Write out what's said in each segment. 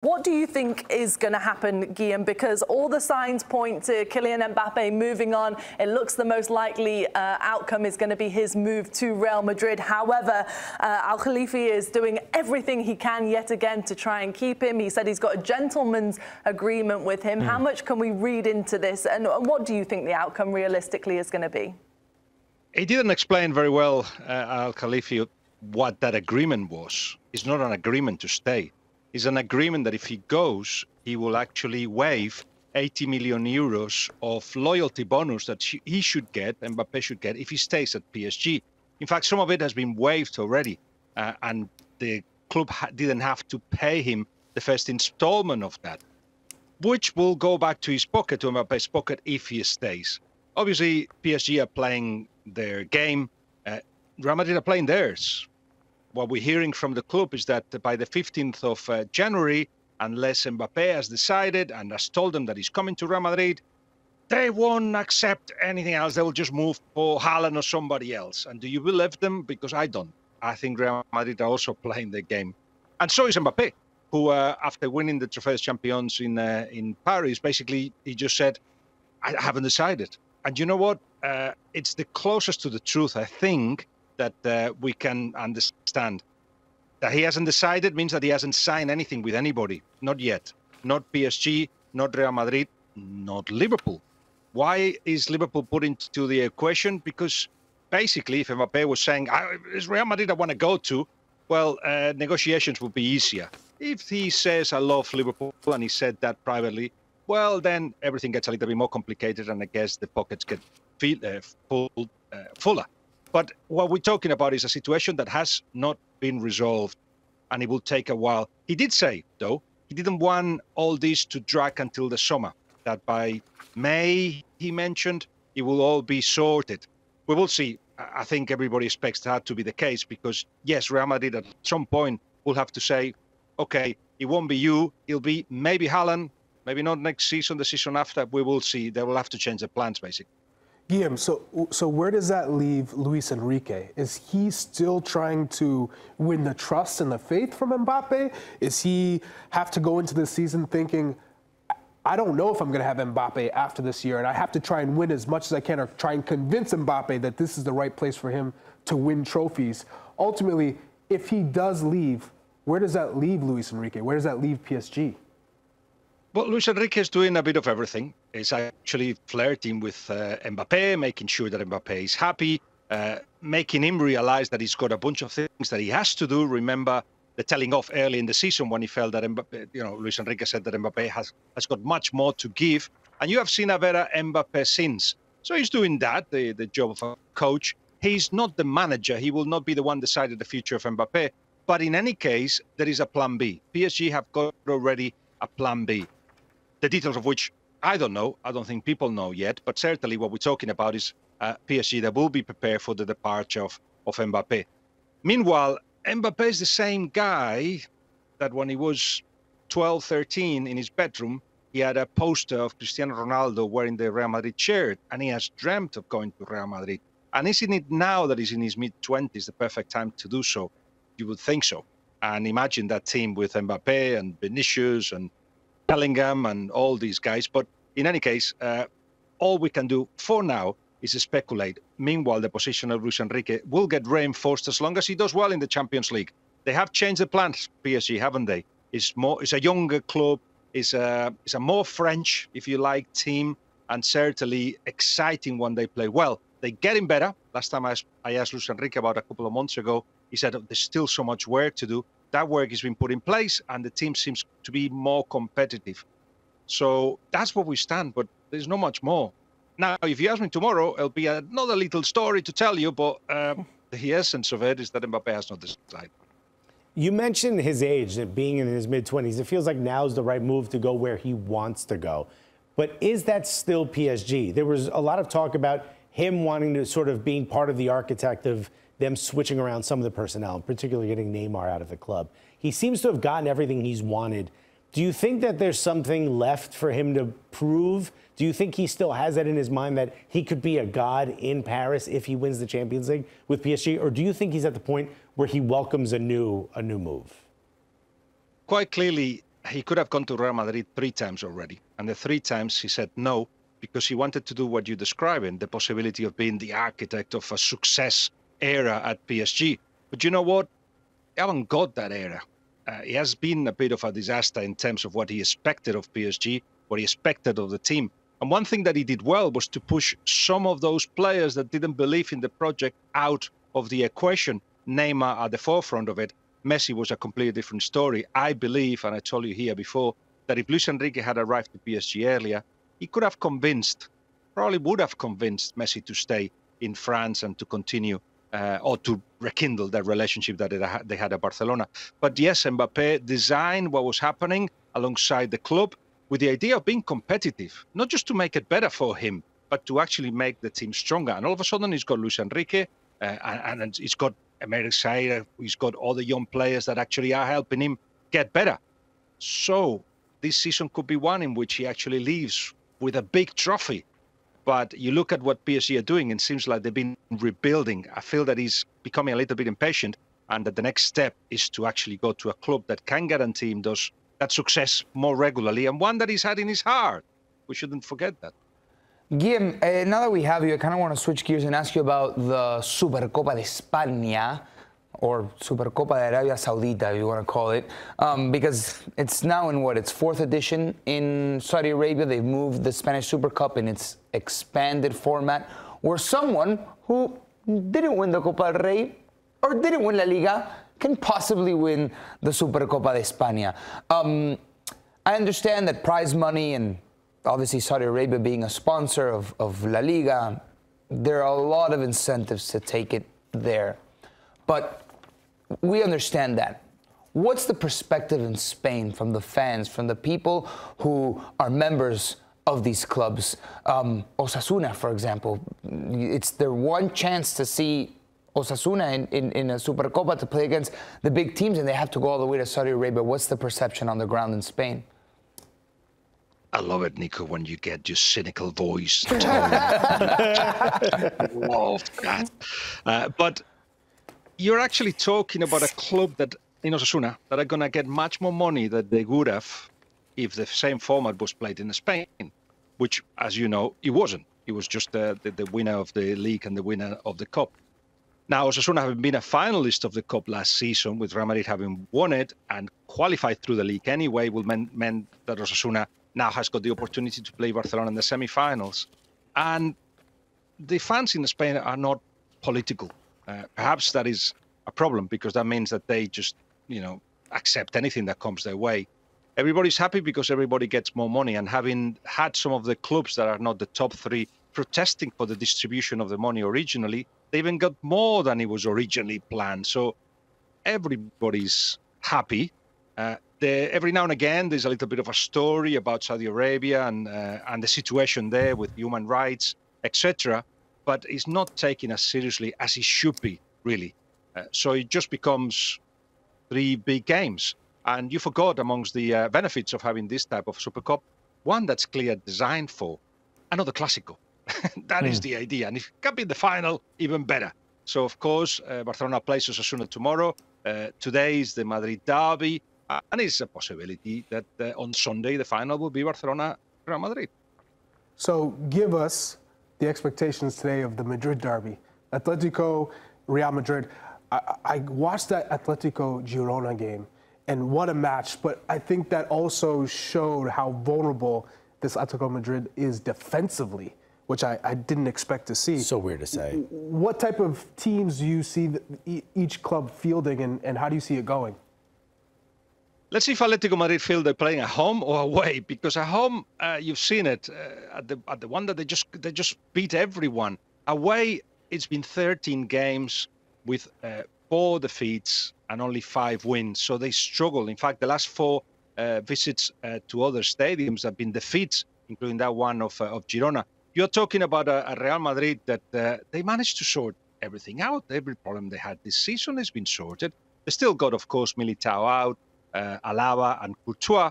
What do you think is going to happen, Guillem? Because all the signs point to Kylian Mbappé moving on. It looks the most likely outcome is going to be his move to Real Madrid. However, Al Khalifi is doing everything he can yet again to try and keep him. He said he's got a gentleman's agreement with him. How much can we read into this? And what do you think the outcome realistically is going to be? He didn't explain very well, Al Khalifi, what that agreement was. It's not an agreement to stay. Is an agreement that if he goes, he will actually waive 80 million euros of loyalty bonus that he should get, Mbappé should get, if he stays at PSG. In fact, some of it has been waived already, and the club didn't have to pay him the first installment of that, which will go back to his pocket, to Mbappe's pocket, if he stays. Obviously, PSG are playing their game. Real Madrid are playing theirs. What we're hearing from the club is that by the 15th of January, unless Mbappé has decided and has told them that he's coming to Real Madrid, they won't accept anything else. They will just move for Haaland or somebody else. And do you believe them? Because I don't. I think Real Madrid are also playing their game. And so is Mbappé, who, after winning the Profesional in Paris, basically, he just said, I haven't decided. And you know what? It's the closest to the truth, I think, that we can understand. That he hasn't decided means that he hasn't signed anything with anybody. Not yet. Not PSG, not Real Madrid, not Liverpool. Why is Liverpool put into the equation? Because basically, if Mbappé was saying, it's Real Madrid I want to go to, well, negotiations would be easier. If he says, I love Liverpool, and he said that privately, well, then everything gets a little bit more complicated, and I guess the pockets get fuller. But what we're talking about is a situation that has not been resolved, and it will take a while. He did say, though, he didn't want all this to drag until the summer, that by May, he mentioned, it will all be sorted. We will see. I think everybody expects that to be the case because, yes, Real Madrid at some point will have to say, okay, it won't be you, it'll be maybe Haaland, maybe not next season, the season after. We will see. They will have to change their plans, basically. Guillem, so where does that leave Luis Enrique? Is he still trying to win the trust and the faith from Mbappe? Is he have to go into the season thinking, I don't know if I'm going to have Mbappe after this year, and I have to try and win as much as I can or try and convince Mbappe that this is the right place for him to win trophies? Ultimately, if he does leave, where does that leave Luis Enrique? Where does that leave PSG? Well, Luis Enrique is doing a bit of everything. He's actually flirting with Mbappé, making sure that Mbappé is happy, making him realize that he's got a bunch of things that he has to do. Remember the telling off early in the season when he felt that Mbappé, Luis Enrique said that Mbappé has got much more to give. And you have seen a better Mbappé since. So he's doing that, the job of a coach. He's not the manager. He will not be the one deciding the future of Mbappé. But in any case, there is a plan B. PSG have got already a plan B. The details of which I don't know. I don't think people know yet. But certainly what we're talking about is PSG that will be prepared for the departure of Mbappé. Meanwhile, Mbappé is the same guy that when he was 12, 13 in his bedroom, he had a poster of Cristiano Ronaldo wearing the Real Madrid shirt, and he has dreamt of going to Real Madrid. And isn't it now that he's in his mid-20s the perfect time to do so? You would think so. And imagine that team with Mbappé and Vinicius and Bellingham and all these guys. But in any case, all we can do for now is speculate. Meanwhile, the position of Luis Enrique will get reinforced as long as he does well in the Champions League. They have changed the plans, PSG, haven't they? It's a younger club, it's a more French, if you like, team, and certainly exciting when they play well. They're getting better. Last time I asked Luis Enrique about a couple of months ago, he said there's still so much work to do. That work has been put in place, and the team seems to be more competitive. So that's where we stand, but there's not much more. Now, if you ask me tomorrow, it'll be another little story to tell you, but the essence of it is that Mbappé has not decided. You mentioned his age, being in his mid-20s. It feels like now is the right move to go where he wants to go. But is that still PSG? There was a lot of talk about him wanting to sort of being part of the architect of them switching around some of the personnel, particularly getting Neymar out of the club. He seems to have gotten everything he's wanted. Do you think that there's something left for him to prove? Do you think he still has that in his mind that he could be a god in Paris if he wins the Champions League with PSG? Or do you think he's at the point where he welcomes a new move? Quite clearly, he could have gone to Real Madrid 3 times already. And the 3 times he said no, because he wanted to do what you're describing, the possibility of being the architect of a success era at PSG. But you know what? He haven't got that era. He has been a bit of a disaster in terms of what he expected of PSG, what he expected of the team. And one thing that he did well was to push some of those players that didn't believe in the project out of the equation. Neymar at the forefront of it. Messi was a completely different story. I believe, and I told you here before, that if Luis Enrique had arrived to PSG earlier, he could have probably would have convinced Messi to stay in France and to continue or to rekindle that relationship that they had at Barcelona. But yes, Mbappé designed what was happening alongside the club with the idea of being competitive, not just to make it better for him, but to actually make the team stronger. And all of a sudden, he's got Luis Enrique, and he's got Emery Sayer, he's got all the young players that actually are helping him get better. So this season could be one in which he actually leaves with a big trophy. But you look at what PSG are doing, and it seems like they've been rebuilding. I feel that he's becoming a little bit impatient, and that the next step is to actually go to a club that can guarantee him that success more regularly, and one that he's had in his heart. We shouldn't forget that. Guillem, now that we have you, I kind of want to switch gears and ask you about the Supercopa de España, or Supercopa de Arabia Saudita, if you want to call it, because it's now in its 4th edition in Saudi Arabia. They've moved the Spanish Super Cup in its expanded format, where someone who didn't win the Copa del Rey or didn't win La Liga can possibly win the Supercopa de España. I understand that prize money, and obviously Saudi Arabia being a sponsor of La Liga, there are a lot of incentives to take it there. But we understand that. What's the perspective in Spain from the fans, from the people who are members of these clubs? Osasuna, for example, it's their one chance to see Osasuna in a Supercopa to play against the big teams, and they have to go all the way to Saudi Arabia. What's the perception on the ground in Spain? I love it, Nico, when you get your cynical voice tone. Love that. But you're actually talking about a club that, in Osasuna, that are going to get much more money than they would have if the same format was played in Spain, which, as you know, it wasn't. It was just the winner of the league and the winner of the cup. Now, Osasuna having been a finalist of the cup last season, with Real Madrid having won it and qualified through the league anyway, will mean that Osasuna now has got the opportunity to play Barcelona in the semi-finals. And the fans in Spain are not political. Perhaps that is a problem, because that means that they just, accept anything that comes their way. Everybody's happy because everybody gets more money. And having had some of the clubs that are not the top 3 protesting for the distribution of the money originally, they even got more than it was originally planned. So everybody's happy. Every now and again, there's a little bit of a story about Saudi Arabia and the situation there with human rights, etc. But it's not taken as seriously as it should be, really. So it just becomes 3 big games. And you forgot, amongst the benefits of having this type of Super Cup, one that's clear designed for another Clásico. That is the idea. And if it can be the final, even better. So, of course, Barcelona plays Osasuna tomorrow. Today is the Madrid derby. And it's a possibility that on Sunday, the final will be Barcelona-Real Madrid. So give us the expectations today of the Madrid derby. Atletico, Real Madrid. I watched that Atletico-Girona game, and what a match. But I think that also showed how vulnerable this Atletico Madrid is defensively, which I didn't expect to see. So weird to say. What type of teams do you see each club fielding, and how do you see it going? Let's see if Atletico Madrid feel they're playing at home or away, because at home you've seen it at the one that they just beat everyone. Away, it's been 13 games with 4 defeats and only 5 wins, so they struggle. In fact, the last 4 visits to other stadiums have been defeats, including that one of Girona. You're talking about a Real Madrid that they managed to sort everything out. Every problem they had this season has been sorted. They still got, of course, Militao out, Alaba and Courtois,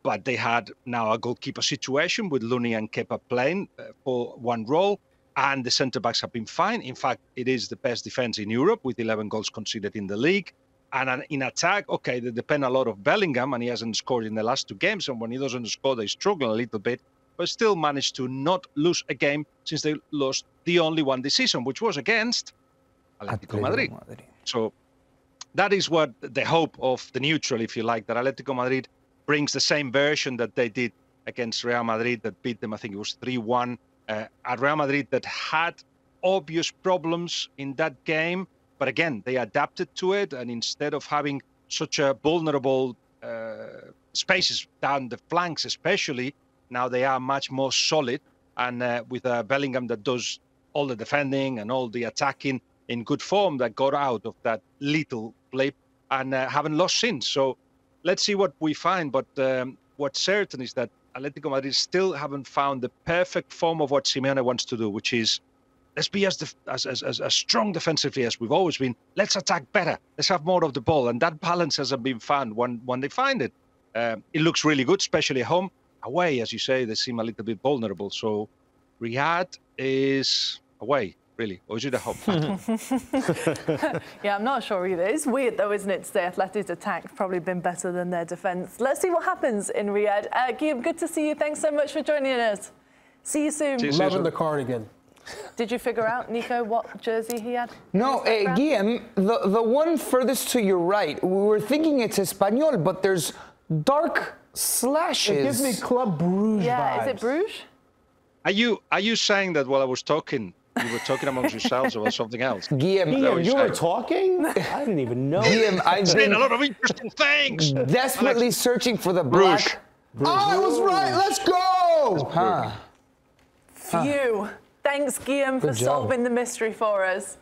but they had now a goalkeeper situation with Looney and Kepa playing for one role, and the centre-backs have been fine. In fact, it is the best defence in Europe with 11 goals conceded in the league. And in attack, okay, they depend a lot of Bellingham, and he hasn't scored in the last 2 games. And when he doesn't score, they struggle a little bit, but still managed to not lose a game since they lost the only one this season, which was against Atletico Madrid. So that is what the hope of the neutral, if you like, that Atletico Madrid brings the same version that they did against Real Madrid, that beat them, I think it was 3-1. At Real Madrid that had obvious problems in that game, but again, they adapted to it, and instead of having such a vulnerable spaces down the flanks especially, now they are much more solid, and with Bellingham that does all the defending and all the attacking in good form, that got out of that little blip and haven't lost since. So let's see what we find, but what's certain is that Atletico Madrid still haven't found the perfect form of what Simeone wants to do, which is let's be as strong defensively as we've always been. Let's attack better. Let's have more of the ball. And that balance hasn't been found when they find it. It looks really good, especially at home. Away, as you say, they seem a little bit vulnerable. So Riyadh is away, really. Or is it at home? Yeah, I'm not sure either. It's weird, though, isn't it? Today, Atleti's attack probably been better than their defence. Let's see what happens in Riyadh. Guillem, good to see you. Thanks so much for joining us. See you soon. Loving the cardigan. Did you figure out, Nico, what jersey he had? No, Guillem, the one furthest to your right, we were thinking it's Espanyol, but there's dark slashes. It gives me Club Bruges vibes. Is it Bruges? Are you saying that while I was talking, you were talking amongst yourselves about something else? Guillem, you were talking? I didn't even know. Guillem, I've been a lot of interesting things. Desperately searching for the black. Bruges. Oh, I was right. Let's go. Phew. Thanks, Guillem, for solving the mystery for us.